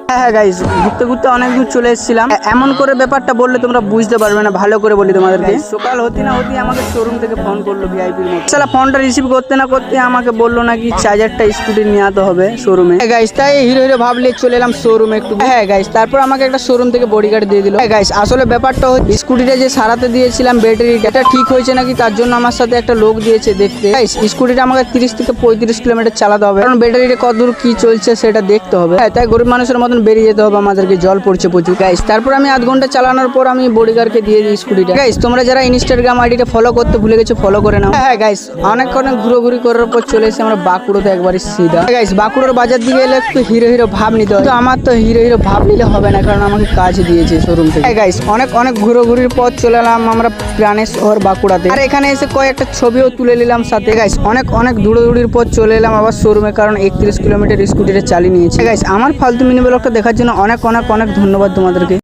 হ্যাঁ গাইস, ঘুরতে ঘুরতে অনেক দূর চলে এসেছিলাম। এমন করে ব্যাপারটা বললে তোমরা বুঝতে পারবে না, ভালো করে বলি তোমাদেরকে। সকাল হতে না হতে আমাকে শোরুম থেকে ফোন করলো ভিআইপির মতো। সালা ফোনটা রিসিভ করতে না করতে আমাকে বললো নাকি চার্জারটা স্কুটি নিয়ে আনতে হবে শোরুমে। গাইস তাই হিরো হিরো ভাবলে চলে এলাম শোরুমে একটু। হ্যাঁ গাইস, তারপর আমাকে একটা শোরুম থেকে বডিগার্ড দিয়ে দিল। গাইস আসলে ব্যাপারটা হচ্ছে স্কুটিটা যে সারাতে দিয়েছিলাম ব্যাটারিটা, এটা ঠিক হয়েছে নাকি তার জন্য আমার সাথে একটা লোক দিয়েছে দেখতে। গাইস স্কুটিটা আমাকে 30 থেকে 35 কিলোমিটার চালাতে হবে, কারণ ব্যাটারিটা কতদূর কি চলছে সেটা দেখতে হবে। হ্যাঁ, তাই গরিব মানুষের মতন বেরিয়ে যেতে হবে আমাদেরকে, জল পড়ছে প্রচুর। গাইস তারপর আমি আধ ঘন্টা চালানোর পর আমি বডিগার্ডকে দিয়ে দিই স্কুটিটা। গাইস তোমরা যারা ইনস্টাগ্রাম আইডিটা ফলো করতে ভুলে গেছো ফলো করে নাও। হ্যাঁ গাইস, অনেক ঘুরোঘুরি করার পর চলে এসে আমরা বাঁকুড়োতে একবারে সিধা। গাইস বাঁকুড়োর বাজার দিকে এলে একটু হিরো হিরো ভাব নিতে হয়, তো আমার তো হিরো হিরো ভাব নিলে হবে না, কারণ আমাকে কাজ দিয়েছে শোরুম থেকে। গাইস অনেক ঘুরোঘুরির পর চলে এলাম আমরা প্রাণের শহর বাঁকুড়াতে। আর এখানে এসে কয়েকটা ছবিও তুলে নিলাম সাথে। গাইস অনেক দৌড়াদৌড়ির পর চলে এলাম আবার শোরুমে, কারণ 31 কিলোমিটার স্কুটিটা চালিয়ে নিয়েছে। গাইস আমার ফালতু মিনি ব্লগটা দেখার জন্য অনেক ধন্যবাদ তোমাদেরকে।